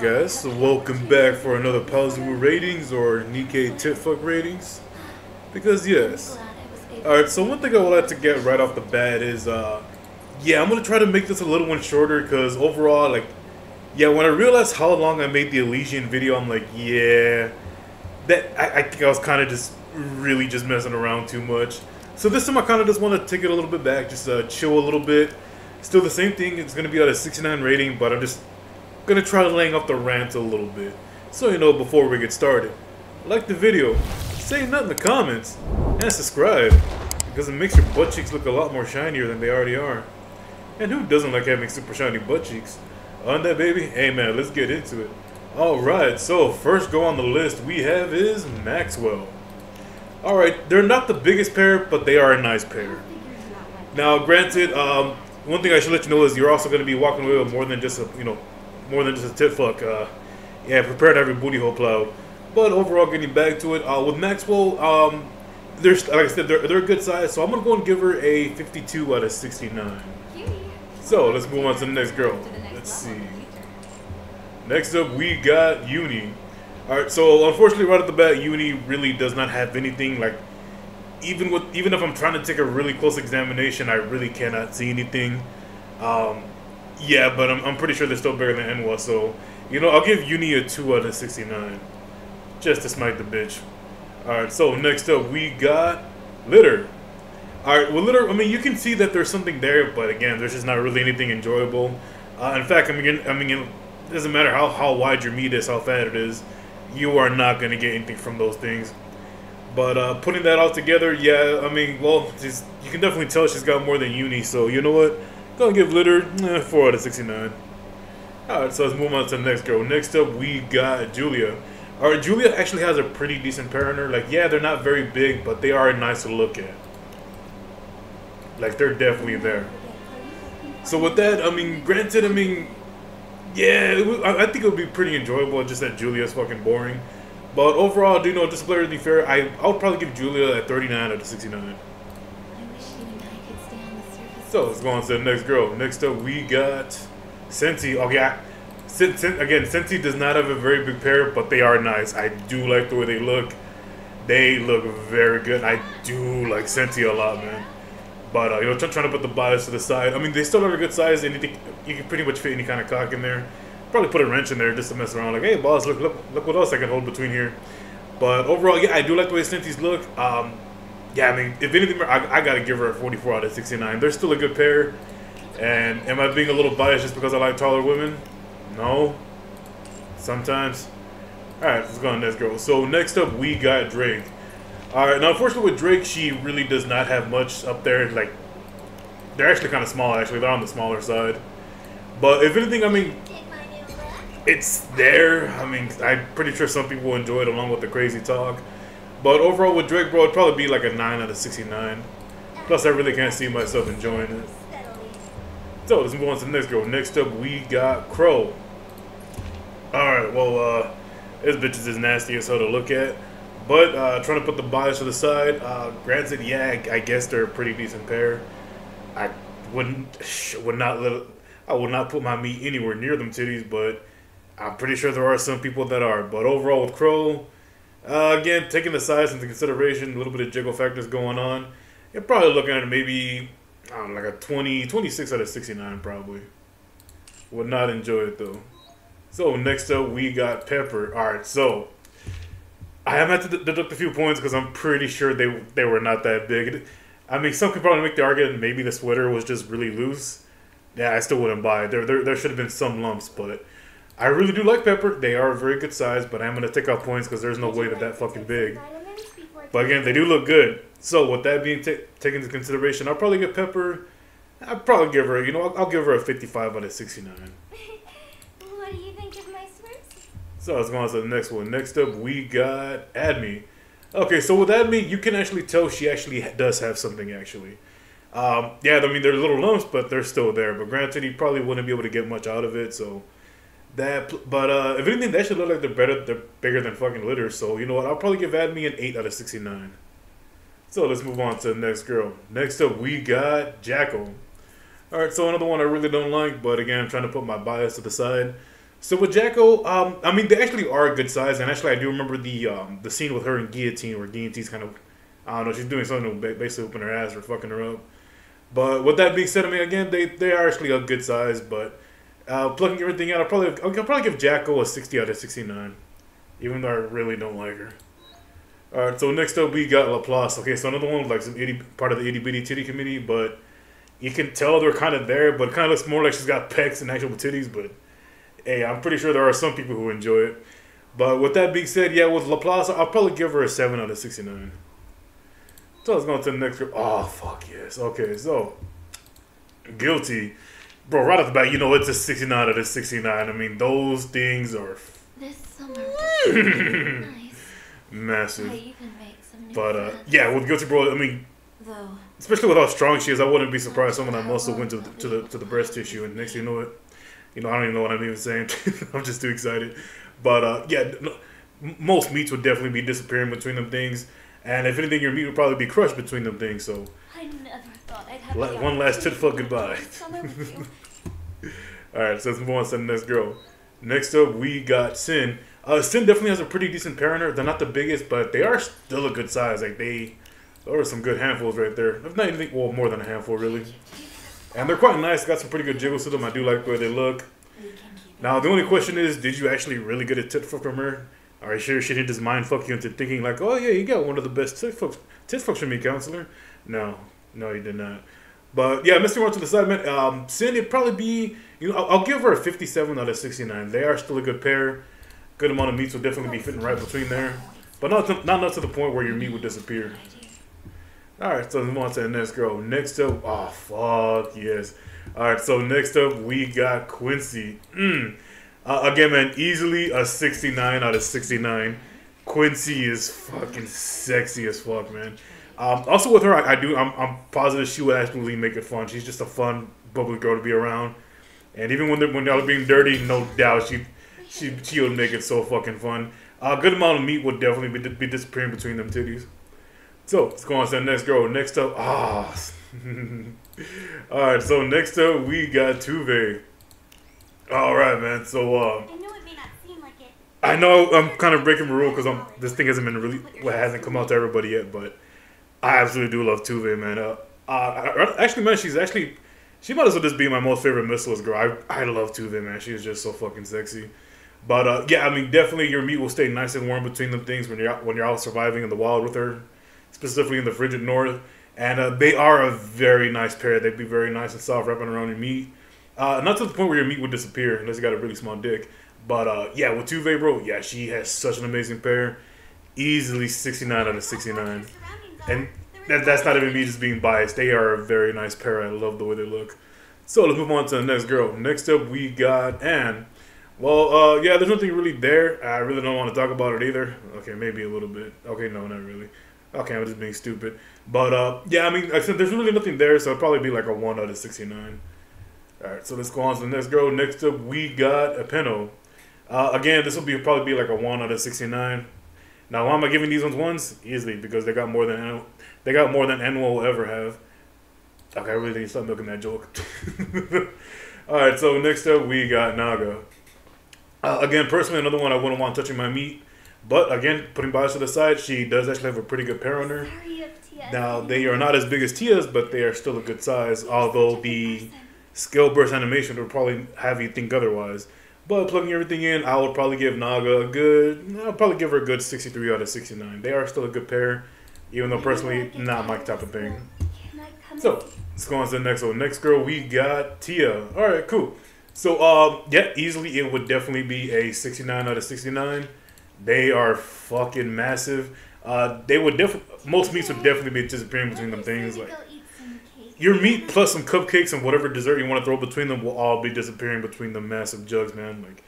Alright guys, so welcome back for another Paizuri ratings or Nikkes titfuck ratings. Because yes. Alright, so one thing I would like to get right off the bat is, yeah, I'm going to try to make this a little one shorter because overall, like, yeah, when I realized how long I made the Elysian video, I'm like, yeah, I think I was kind of just really just messing around too much. So this time I kind of just want to take it a little bit back, just chill a little bit. Still the same thing, it's going to be at a 69 rating, but I'm just gonna try laying off the rant a little bit. So you know, before we get started, like the video, say nothing in the comments, and subscribe, because it makes your butt cheeks look a lot more shinier than they already are. And who doesn't like having super shiny butt cheeks? On that baby? Hey man, let's get into it. Alright, so first go on the list we have is Maxwell. Alright, they're not the biggest pair, but they are a nice pair. Now granted, one thing I should let you know is you're also going to be walking away with more than just a, more than just a tit fuck. Yeah, prepare to have your booty hole plowed. But overall, getting back to it, with Maxwell, there's like I said, they're a good size, so I'm gonna go and give her a 52 out of 69. So let's move on to the next girl. Let's see. Next up, we got Uni. All right, so unfortunately, right at the bat, Uni really does not have anything. Like, even if I'm trying to take a really close examination, I really cannot see anything. Yeah, but I'm pretty sure they're still better than Enwa, so, I'll give Uni a 2 out of 69. Just to smite the bitch. Alright, so next up we got Litter. Alright, well Litter, I mean, you can see that there's something there, but again, there's just not really anything enjoyable. In fact, it doesn't matter how wide your meat is, how fat it is, you are not going to get anything from those things. But putting that all together, yeah, well, you can definitely tell she's got more than Uni, so you know what? Gonna give Litter 4 out of 69. Alright, so let's move on to the next girl. Next up, we got Julia. Alright, Julia actually has a pretty decent pair on her. Like, yeah, they're not very big, but they are nice to look at. Like, they're definitely there. So with that, granted, yeah, I think it would be pretty enjoyable, just that Julia's fucking boring. But overall, just to play really fair, I would probably give Julia a 39 out of 69. So let's go on to the next girl. Next up, we got Sensi. Oh yeah, again, Sensi does not have a very big pair, but they are nice. I do like the way they look. They look very good. I do like Sensi a lot, man. But trying to put the bias to the side. They still have a good size, and you can pretty much fit any kind of cock in there. Probably put a wrench in there just to mess around. Like, hey, boss, look what else I can hold between here. But overall, yeah, I do like the way Sensi's look. Yeah, if anything, I gotta give her a 44 out of 69. They're still a good pair. And am I being a little biased just because I like taller women? No. Sometimes. Alright, let's go on next girl. So next up, we got Drake. Alright, now unfortunately with Drake, she really does not have much up there. Like, they're actually kind of small, actually. They're on the smaller side. But if anything, it's there. I'm pretty sure some people enjoy it along with the crazy talk. But overall with Drake, bro, it'd probably be like a 9 out of 69. Plus, I really can't see myself enjoying it. So, let's move on to the next girl. Next up, we got Crow. Alright, well, this bitch is as nasty as hell to look at. But, trying to put the bias to the side, granted, yeah, I guess they're a pretty decent pair. I would not put my meat anywhere near them titties, but I'm pretty sure there are some people that are. But overall with Crow, again, taking the size into consideration, a little bit of jiggle factors going on, you're probably looking at maybe, I don't know, like a 26 out of 69 probably. Would not enjoy it though. So next up we got Pepper. Alright, so I have had to deduct a few points because I'm pretty sure they were not that big. Some could probably make the argument maybe the sweater was just really loose. Yeah, I still wouldn't buy it. There should have been some lumps, but I really do like Pepper. They are a very good size, but I'm going to take out points because there's no way that fucking big. But again, they do look good. So with that being taken into consideration, I'll probably give Pepper, I'll probably give her, I'll give her a 55 out of 69. What do you think of my swimsuit? So let's go on to the next one. Next up, we got Admi. Okay, so with Admi, you can actually tell she actually does have something, actually. Yeah, they're little lumps, but they're still there. But granted, you probably wouldn't be able to get much out of it, so... if anything, they should look like they're bigger than fucking Litter. So you know what? I'll probably give Admi an 8 out of 69. So let's move on to the next girl. Next up, we got Jackal. All right, so another one I really don't like, but again, I'm trying to put my bias to the side. So with Jacko, I mean they actually are a good size, and actually I do remember the scene with her and Guillotine, where Guillotine's kind of, I don't know, she's doing something to basically open her ass or fucking her up. But with that being said, I mean again they are actually a good size, but plugging everything out, I'll probably give Jacko a 60 out of 69, even though I really don't like her. All right, so next up we got Laplace. Okay, so another one with like some part of the itty bitty titty committee, but you can tell they're kind of there, but it kind of looks more like she's got pecs and actual titties, but. Hey, I'm pretty sure there are some people who enjoy it. But with that being said, yeah, with Laplace, I'll probably give her a 7 out of 69. So let's go to the next group. Oh, fuck yes. Okay, so. Guilty. Bro, right off the bat, you know it's a 69 out of 69. I mean, those things are... This summer nice. Massive. I even make some new But, friends. yeah, with Guilty, bro, I mean... Though, especially with how strong she is, I wouldn't be surprised some of that muscle went to the breast tissue, and next thing you know it... You know, I don't even know what I'm even saying. I'm just too excited. But, yeah, most meats would definitely be disappearing between them things. And if anything, your meat would probably be crushed between them things. So, I never thought I'd have one last tit fuck goodbye. summer with you. Alright, so let's move on to the next girl. Next up, we got Sin. Sin definitely has a pretty decent pair in her. They're not the biggest, but they are still a good size. Like, those are some good handfuls right there. If not anything, well, more than a handful, really. And they're quite nice. Got some pretty good jiggles to them. I do like the way they look. Now, the only question is, did you actually really get a tit fuck from her? Are you sure she didn't just mind fuck you into thinking like, oh yeah, you got one of the best tit fucks from me, counselor? No, you did not. But yeah, Mr. More to the side, man. Sin, it'd probably be, I'll give her a 57 out of 69. They are still a good pair. Good amount of meats will definitely be fitting right between there. But not enough to the point where your meat would disappear. Alright, so let's move on to the next girl. Next up, oh, fuck, yes. Alright, so next up, we got Quincy. Again, man, easily a 69 out of 69. Quincy is fucking sexy as fuck, man. Also with her, I'm positive she would absolutely make it fun. She's just a fun, bubbly girl to be around. And even when y'all are being dirty, no doubt, she would make it so fucking fun. A good amount of meat would definitely be disappearing between them titties. So, let's go on to the next girl. Next up, alright, so next up, we got Tuve. Alright, man, so, I know it may not seem like it. I know I'm kind of breaking the rule because this thing hasn't come out to everybody yet, but I absolutely do love Tuve, man. Actually, man, she might as well just be my most favorite Missilis girl. I love Tuve, man. She is just so fucking sexy. But, yeah, I mean, definitely your meat will stay nice and warm between them things when you're out surviving in the wild with her. Specifically in the frigid north, and they are a very nice pair. They'd be very nice and soft wrapping around your meat. Not to the point where your meat would disappear unless you got a really small dick. But yeah, with Tuve, bro, yeah, she has such an amazing pair. Easily 69 out of 69. And that's not even me just being biased. They are a very nice pair. I love the way they look. So let's move on to the next girl. Next up, we got Anne. Well, yeah, there's nothing really there. I really don't want to talk about it either. Okay, maybe a little bit. Okay, no, not really. Okay, I'm just being stupid. But, yeah, I mean, like I said, there's really nothing there, so it'd probably be like a 1 out of 69. Alright, so let's go on to the next girl. Next up, we got Apeno. Again, this will probably be like a 1 out of 69. Now, why am I giving these ones 1s? Easily, because they got more than Annual will ever have. Okay, I really need to stop milking that joke. Alright, so next up, we got Naga. Again, personally, another one I wouldn't want touching my meat. But again, putting bias to the side, she does actually have a pretty good pair on her. Now, they are not as big as Tia's, but they are still a good size. Although the scale burst animation would probably have you think otherwise. But plugging everything in, I would probably give Naga I'll probably give her a good 63 out of 69. They are still a good pair, even though personally, not my type of thing. So, let's go on to the next one. Next girl, we got Tia. Alright, cool. So, yeah, easily it would definitely be a 69 out of 69. They are fucking massive. Most meats would definitely be disappearing between them things. Like your meat plus some cupcakes and whatever dessert you want to throw between them will all be disappearing between the massive jugs, man. Like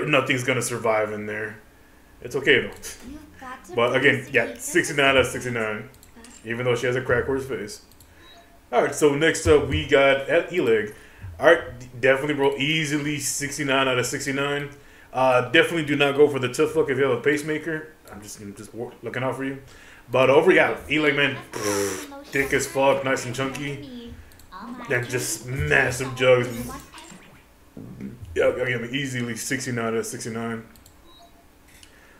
nothing's gonna survive in there. It's okay though. But again, yeah, 69 out of 69. Even though she has a crack for his face. Alright, so next up we got at Eleg. Alright, definitely bro, easily 69 out of 69. Definitely do not go for the tough fuck if you have a pacemaker. I'm just looking out for you. But over, yeah, Eleg, man, thick as fuck, nice and chunky. And just massive jugs. Yeah, I mean, easily 69 out of 69.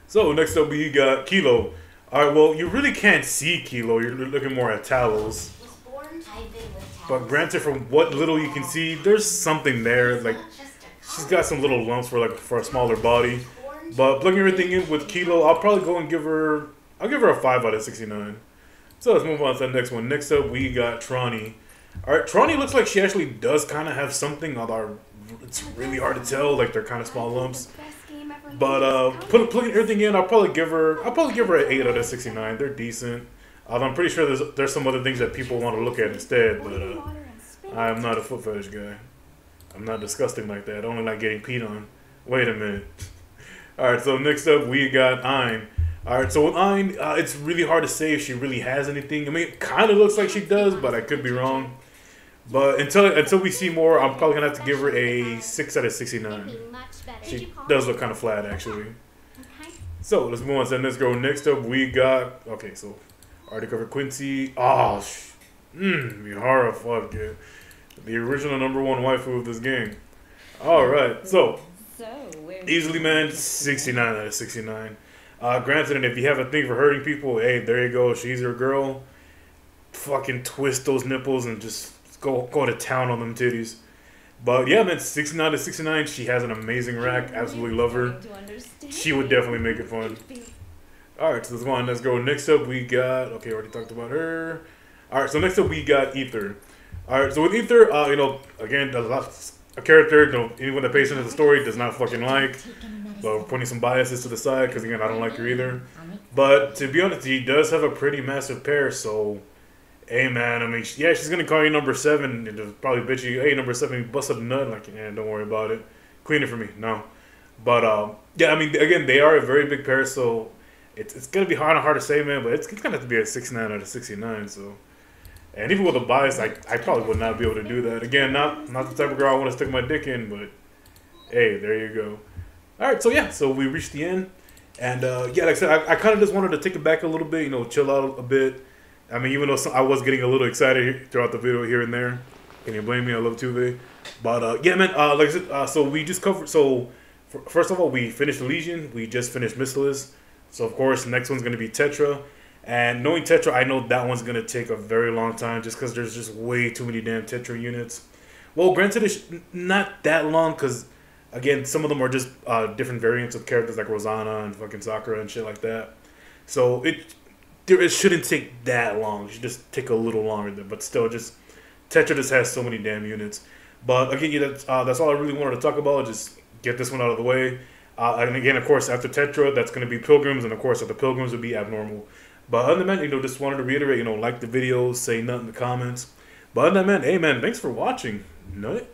So next up we got Kilo. Alright, well, you really can't see Kilo. You're looking more at Talos. But granted, from what little you can see, there's something there. Like, she's got some little lumps for a smaller body. But plugging everything in with Kilo, I'll probably go and give her a 5 out of 69. So let's move on to the next one. Next up, we got Trani. Alright, Trani looks like she actually does kind of have something, although it's really hard to tell. Like, they're kind of small lumps. But plugging everything in, I'll probably give her an 8 out of 69. They're decent. I'm pretty sure there's some other things that people want to look at instead, but I'm not a foot fetish guy. I'm not disgusting like that. I only like getting peed on. Wait a minute. Alright, so next up we got Ein. Alright, so with Ein, it's really hard to say if she really has anything. I mean, it kind of looks like she does, but I could be wrong. But until we see more, I'm probably going to have to give her a 6 out of 69. She does look kind of flat, actually. So, let's move on to the next girl. Next up, we got... Okay, so... Already covered Quincy. Oh, Mihara, fuck yeah. The original #1 waifu of this game. Alright, so... Easily, man, 69 out of 69. Granted, and if you have a thing for hurting people, hey, there you go. She's your girl. Fucking twist those nipples and just go to town on them titties. But yeah, man, 69 out of 69. She has an amazing rack. Absolutely love her. She would definitely make it fun. Alright, so let's go on. Let's go. Next up, we got... Okay, already talked about her. Alright, so next up, we got Ether. Alright, so with Ether, you know, again, a character, you know, anyone that pays into the story does not fucking like. So putting some biases to the side, because again, I don't like her either. But to be honest, he does have a pretty massive pair, so... Hey, man, I mean, yeah, she's going to call you #7 and just probably bitch you, hey, #7, you busted a nut. Like, yeah, don't worry about it. Clean it for me. No. But, yeah, I mean, again, they are a very big pair, so it's going to be hard to say, man, but it's going to have to be a 69 out of 69, so. And even with a bias, I probably would not be able to do that. Again, not the type of girl I want to stick my dick in, but hey, there you go. All right, so yeah, so we reached the end. And, yeah, like I said, I kind of just wanted to take it back a little bit, you know, chill out a bit. I mean, even though I was getting a little excited throughout the video here and there. Can you blame me? I love Tuve. But, yeah, man, like I said, so we just covered, so first of all, we finished Legion. We just finished Missilis. So, of course, next one's going to be Tetra. And knowing Tetra, I know that one's going to take a very long time just because there's just way too many damn Tetra units. Well, granted, it's not that long because, again, some of them are just different variants of characters like Rosanna and fucking Sakura and shit like that. So, it shouldn't take that long. It should just take a little longer. But still, just Tetra just has so many damn units. But again, yeah, that's all I really wanted to talk about. Just get this one out of the way. And again, of course, after Tetra, that's going to be Pilgrims. And of course, after Pilgrims would be Abnormal. But other than that, you know, just wanted to reiterate, you know, like the video, say nothing in the comments. But other than that, man, hey, man, thanks for watching. Nut.